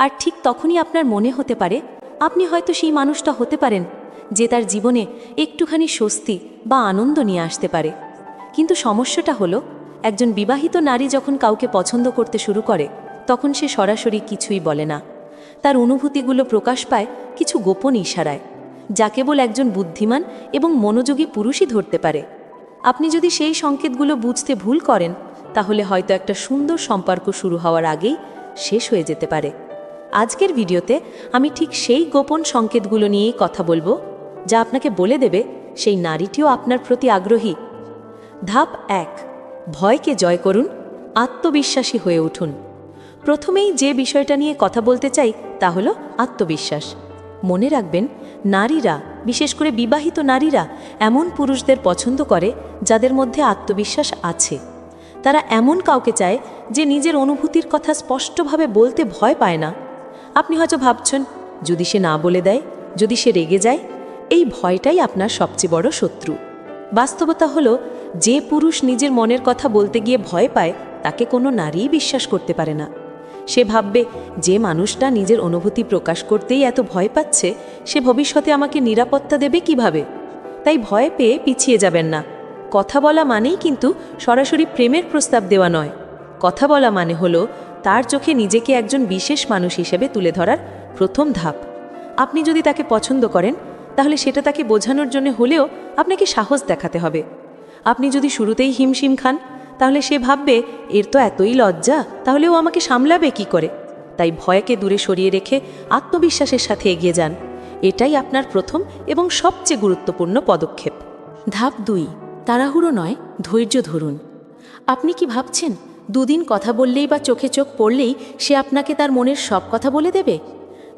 আর ঠিক তখনই আপনার মনে হতে পারে আপনি হয়তো সেই মানুষটা হতে পারেন যে তার জীবনে একটুখানি স্বস্তি বা আনন্দ নিয়ে আসতে পারে। কিন্তু সমস্যাটা হলো, একজন বিবাহিত নারী যখন কাউকে পছন্দ করতে শুরু করে তখন সে সরাসরি কিছুই বলে না। তার অনুভূতিগুলো প্রকাশ পায় কিছু গোপন ইশারায়, যা কেবল একজন বুদ্ধিমান এবং মনোযোগী পুরুষই ধরতে পারে। আপনি যদি সেই সংকেতগুলো বুঝতে ভুল করেন তাহলে হয়তো একটা সুন্দর সম্পর্ক শুরু হওয়ার আগেই শেষ হয়ে যেতে পারে। আজকের ভিডিওতে আমি ঠিক সেই গোপন সংকেতগুলো নিয়েই কথা বলবো, যা আপনাকে বলে দেবে সেই নারীটিও আপনার প্রতি আগ্রহী। ধাপ ১, ভয়কে জয় করুন, আত্মবিশ্বাসী হয়ে উঠুন। প্রথমেই যে বিষয়টা নিয়ে কথা বলতে চাই তা হলো আত্মবিশ্বাস। মনে রাখবেন, নারীরা, বিশেষ করে বিবাহিত নারীরা, এমন পুরুষদের পছন্দ করে যাদের মধ্যে আত্মবিশ্বাস আছে। তারা এমন কাউকে চায় যে নিজের অনুভূতির কথা স্পষ্টভাবে বলতে ভয় পায় না। আপনি হয়তো ভাবছেন, যদি সে না বলে দেয়, যদি সে রেগে যায়। এই ভয়টাই আপনার সবচেয়ে বড় শত্রু। বাস্তবতা হলো, যে পুরুষ নিজের মনের কথা বলতে গিয়ে ভয় পায় তাকে কোনো নারীই বিশ্বাস করতে পারে না। সে ভাববে, যে মানুষটা নিজের অনুভূতি প্রকাশ করতেই এত ভয় পাচ্ছে, সে ভবিষ্যতে আমাকে নিরাপত্তা দেবে কিভাবে? তাই ভয় পেয়ে পিছিয়ে যাবেন না। কথা বলা মানেই কিন্তু সরাসরি প্রেমের প্রস্তাব দেওয়া নয়। কথা বলা মানে হলো তার চোখে নিজেকে একজন বিশেষ মানুষ হিসেবে তুলে ধরার প্রথম ধাপ। আপনি যদি তাকে পছন্দ করেন তাহলে সেটা তাকে বোঝানোর জন্য হলেও আপনাকে সাহস দেখাতে হবে। আপনি যদি শুরুতেই হিমশিম খান তাহলে সে ভাববে, এর তো এতই লজ্জা, তাহলে ও আমাকে সামলাবে কি করে? তাই ভয়কে দূরে সরিয়ে রেখে আত্মবিশ্বাসের সাথে এগিয়ে যান। এটাই আপনার প্রথম এবং সবচেয়ে গুরুত্বপূর্ণ পদক্ষেপ। ধাপ ২, তাড়াহুড়ো নয়, ধৈর্য ধরুন। আপনি কি ভাবছেন দুদিন কথা বললেই বা চোখে চোখ পড়লেই সে আপনাকে তার মনের সব কথা বলে দেবে?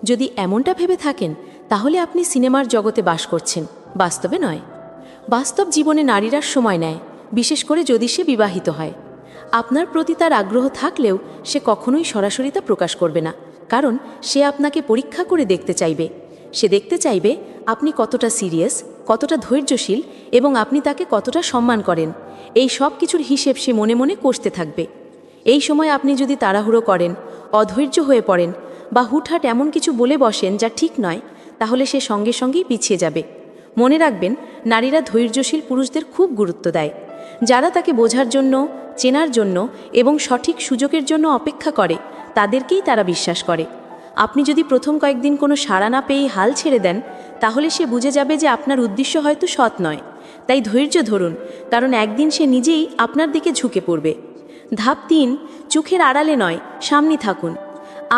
যদি এমনটা ভেবে থাকেন তাহলে আপনি সিনেমার জগতে বাস করছেন, বাস্তবে নয়। বাস্তব জীবনে নারীরা সময় নেয়, বিশেষ করে যদি সে বিবাহিত হয়। আপনার প্রতি তার আগ্রহ থাকলেও সে কখনোই সরাসরি তা প্রকাশ করবে না, কারণ সে আপনাকে পরীক্ষা করে দেখতে চাইবে। সে দেখতে চাইবে আপনি কতটা সিরিয়াস, কতটা ধৈর্যশীল এবং আপনি তাকে কতটা সম্মান করেন। এই সব কিছুর হিসেব সে মনে মনে কষতে থাকবে। এই সময় আপনি যদি তাড়াহুড়ো করেন, অধৈর্য হয়ে পড়েন বা হুটহাট এমন কিছু বলে বসেন যা ঠিক নয়, তাহলে সে সঙ্গে সঙ্গেই পিছিয়ে যাবে। মনে রাখবেন, নারীরা ধৈর্যশীল পুরুষদের খুব গুরুত্ব দেয়, যারা তাকে বোঝার জন্য, চেনার জন্য এবং সঠিক সুযোগের জন্য অপেক্ষা করে, তাদেরকেই তারা বিশ্বাস করে। আপনি যদি প্রথম কয়েকদিন কোনো সাড়া না পেয়েই হাল ছেড়ে দেন তাহলে সে বুঝে যাবে যে আপনার উদ্দেশ্য হয়তো সৎ নয়। তাই ধৈর্য ধরুন, কারণ একদিন সে নিজেই আপনার দিকে ঝুঁকে পড়বে। ধাপ ৩, চোখের আড়ালে নয়, সামনে থাকুন।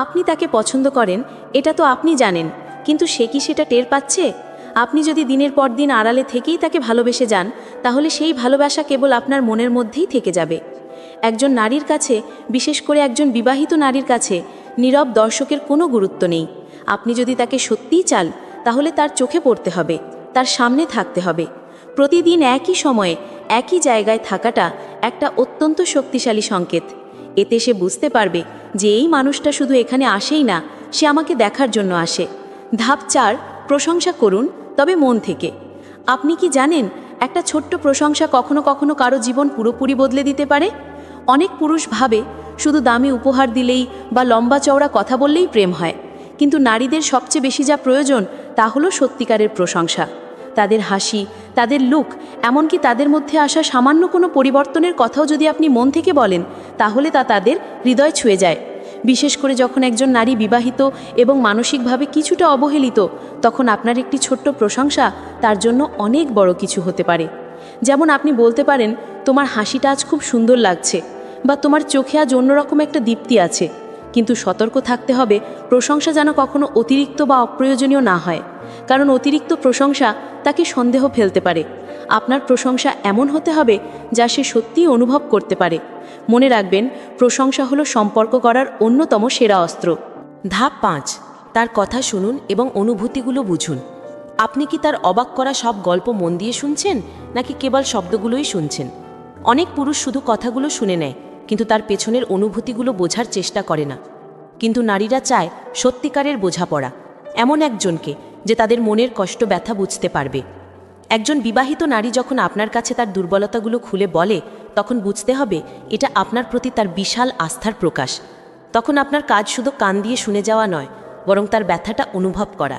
আপনি তাকে পছন্দ করেন এটা তো আপনি জানেন, কিন্তু সে কি সেটা টের পাচ্ছে? আপনি যদি দিনের পর দিন আড়ালে থেকেই তাকে ভালোবেসে যান তাহলে সেই ভালোবাসা কেবল আপনার মনের মধ্যেই থেকে যাবে। একজন নারীর কাছে, বিশেষ করে একজন বিবাহিত নারীর কাছে, নীরব দর্শকের কোনো গুরুত্ব নেই। আপনি যদি তাকে সত্যিই চান তাহলে তার চোখে পড়তে হবে, তার সামনে থাকতে হবে। প্রতিদিন একই সময়ে একই জায়গায় থাকাটা একটা অত্যন্ত শক্তিশালী সংকেত। এতে সে বুঝতে পারবে যে এই মানুষটা শুধু এখানে আসেই না, সে আমাকে দেখার জন্য আসে। ধাপ ৪, প্রশংসা করুন, তবে মন থেকে। আপনি কি জানেন, একটা ছোট্ট প্রশংসা কখনো কখনো কারো জীবন পুরোপুরি বদলে দিতে পারে? অনেক পুরুষ ভাবে শুধু দামি উপহার দিলেই বা লম্বা চওড়া কথা বললেই প্রেম হয়, কিন্তু নারীদের সবচেয়ে বেশি যা প্রয়োজন তা হলো সত্যিকারের প্রশংসা। তাদের হাসি, তাদের লুক, এমনকি তাদের মধ্যে আসা সামান্য কোনো পরিবর্তনের কথাও যদি আপনি মন থেকে বলেন তাহলে তা তাদের হৃদয় ছুঁয়ে যায়। বিশেষ করে যখন একজন নারী বিবাহিত এবং মানসিকভাবে কিছুটা অবহেলিত, তখন আপনার একটি ছোট্ট প্রশংসা তার জন্য অনেক বড় কিছু হতে পারে। যেমন আপনি বলতে পারেন, তোমার হাসিটা আজ খুব সুন্দর লাগছে, বা তোমার চোখে আজ অন্যরকম একটা দীপ্তি আছে। কিন্তু সতর্ক থাকতে হবে, প্রশংসা যেন কখনো অতিরিক্ত বা অপ্রয়োজনীয় না হয়, কারণ অতিরিক্ত প্রশংসা তাকে সন্দেহ ফেলতে পারে। আপনার প্রশংসা এমন হতে হবে যা সে সত্যিই অনুভব করতে পারে। মনে রাখবেন, প্রশংসা হলো সম্পর্ক করার অন্যতম সেরা অস্ত্র। ধাপ ৫, তার কথা শুনুন এবং অনুভূতিগুলো বুঝুন। আপনি কি তার অবাক করা সব গল্প মন দিয়ে শুনছেন, নাকি কেবল শব্দগুলোই শুনছেন? অনেক পুরুষ শুধু কথাগুলো শুনে নেয়, কিন্তু তার পেছনের অনুভূতিগুলো বোঝার চেষ্টা করে না। কিন্তু নারীরা চায় সত্যিকারের বোঝাপড়া, এমন একজনকে যে তাদের মনের কষ্ট ব্যথা বুঝতে পারবে। একজন বিবাহিত নারী যখন আপনার কাছে তার দুর্বলতাগুলো খুলে বলে, তখন বুঝতে হবে এটা আপনার প্রতি তার বিশাল আস্থার প্রকাশ। তখন আপনার কাজ শুধু কান দিয়ে শুনে যাওয়া নয়, বরং তার ব্যথাটা অনুভব করা।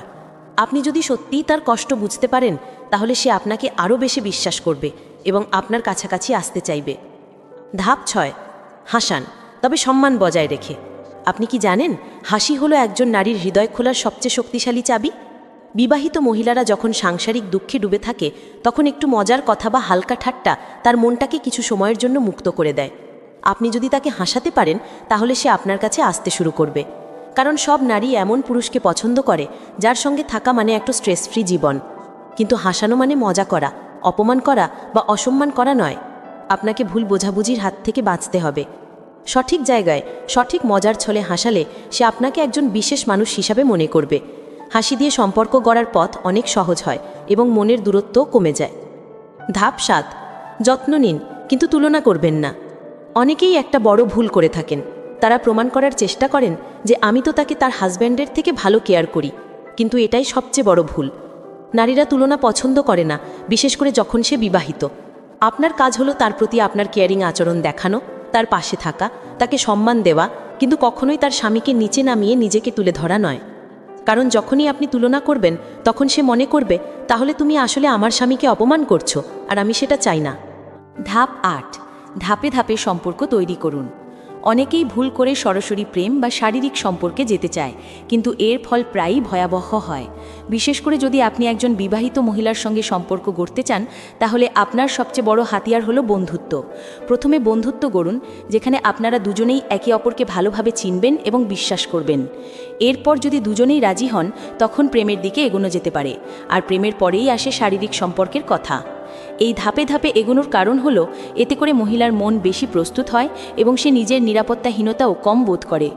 আপনি যদি সত্যিই তার কষ্ট বুঝতে পারেন, তাহলে সে আপনাকে আরও বেশি বিশ্বাস করবে এবং আপনার কাছাকাছি আসতে চাইবে। ধাপ 6, হাসান, তবে সম্মান বজায় রেখে। আপনি কি জানেন, হাসি হলো একজন নারীর হৃদয় খোলার সবচেয়ে শক্তিশালী চাবি। বিবাহিত মহিলারা যখন সাংসারিক দুঃখে ডুবে থাকে, তখন একটু মজার কথা বা হালকা ঠাট্টা তার মনটাকে কিছু সময়ের জন্য মুক্ত করে দেয়। আপনি যদি তাকে হাসাতে পারেন, তাহলে সে আপনার কাছে আসতে শুরু করবে। কারণ সব নারী এমন পুরুষকে পছন্দ করে যার সঙ্গে থাকা মানে একটা স্ট্রেস ফ্রি জীবন। কিন্তু হাসানো মানে মজা করা, অপমান করা বা অসম্মান করা নয়। আপনাকে ভুল বোঝাবুঝির হাত থেকে বাঁচতে হবে। সঠিক জায়গায় সঠিক মজার ছলে হাসালে সে আপনাকে একজন বিশেষ মানুষ হিসাবে মনে করবে। হাসি দিয়ে সম্পর্ক গড়ার পথ অনেক সহজ হয় এবং মনের দূরত্বও কমে যায়। ধাপ 7, যত্ন নিন কিন্তু তুলনা করবেন না। অনেকেই একটা বড় ভুল করে থাকেন। তারা প্রমাণ করার চেষ্টা করেন যে আমি তো তাকে তার হাজব্যান্ডের থেকে ভালো কেয়ার করি, কিন্তু এটাই সবচেয়ে বড় ভুল। নারীরা তুলনা পছন্দ করে না, বিশেষ করে যখন সে বিবাহিত। আপনার কাজ হলো তার প্রতি আপনার কেয়ারিং আচরণ দেখানো, তার পাশে থাকা, তাকে সম্মান দেওয়া, কিন্তু কখনোই তার স্বামীকে নিচে নামিয়ে নিজেকে তুলে ধরা নয়। কারণ যখনই আপনি তুলনা করবেন, তখন সে মনে করবে তাহলে তুমি আসলে আমার স্বামীকে অপমান করছো, আর আমি সেটা চাই না। ধাপ 8, ধাপে ধাপে সম্পর্ক তৈরি করুন। অনেকেই ভুল করে সরাসরি প্রেম বা শারীরিক সম্পর্কে যেতে চায়, কিন্তু এর ফল প্রায়ই ভয়াবহ হয়। বিশেষ করে যদি আপনি একজন বিবাহিত মহিলার সঙ্গে সম্পর্ক গড়তে চান, তাহলে আপনার সবচেয়ে বড় হাতিয়ার হলো বন্ধুত্ব। প্রথমে বন্ধুত্ব গড়ুন, যেখানে আপনারা দুজনেই একে অপরকে ভালোভাবে চিনবেন এবং বিশ্বাস করবেন। এরপর যদি দুজনেই রাজি হন, তখন প্রেমের দিকে এগোনো যেতে পারে, আর প্রেমের পরেই আসে শারীরিক সম্পর্কের কথা। এই ধাপে ধাপে এগোনোর কারণ হলো, এতে করে মহিলার মন বেশি প্রস্তুত হয় এবং সে নিজের নিরাপত্তাহীনতাও কম বোধ করে।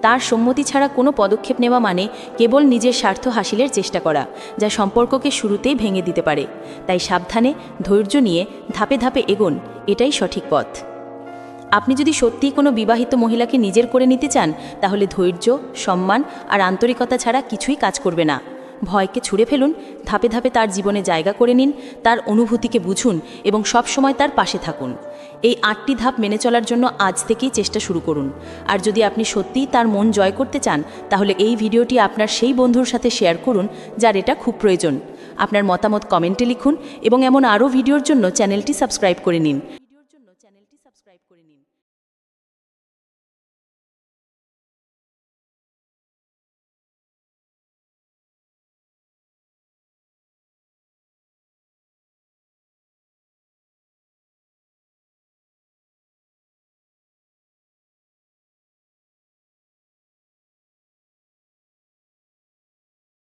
তার সম্মতি ছাড়া কোনো পদক্ষেপ নেওয়া মানে কেবল নিজের স্বার্থ হাসিলের চেষ্টা করা, যা সম্পর্ককে শুরুতেই ভেঙে দিতে পারে। তাই সাবধানে, ধৈর্য নিয়ে ধাপে ধাপে এগোন, এটাই সঠিক পথ। আপনি যদি সত্যিই কোনো বিবাহিত মহিলাকে নিজের করে নিতে চান, তাহলে ধৈর্য, সম্মান আর আন্তরিকতা ছাড়া কিছুই কাজ করবে না। ভয়কে ছুঁড়ে ফেলুন, ধাপে ধাপে তার জীবনে জায়গা করে নিন, তার অনুভূতিকে বুঝুন এবং সব সময় তার পাশে থাকুন। এই 8টি ধাপ মেনে চলার জন্য আজ থেকেই চেষ্টা শুরু করুন। আর যদি আপনি সত্যিই তার মন জয় করতে চান, তাহলে এই ভিডিওটি আপনার সেই বন্ধুর সাথে শেয়ার করুন যার এটা খুব প্রয়োজন। আপনার মতামত কমেন্টে লিখুন এবং এমন আরও ভিডিওর জন্য চ্যানেলটি সাবস্ক্রাইব করে নিন।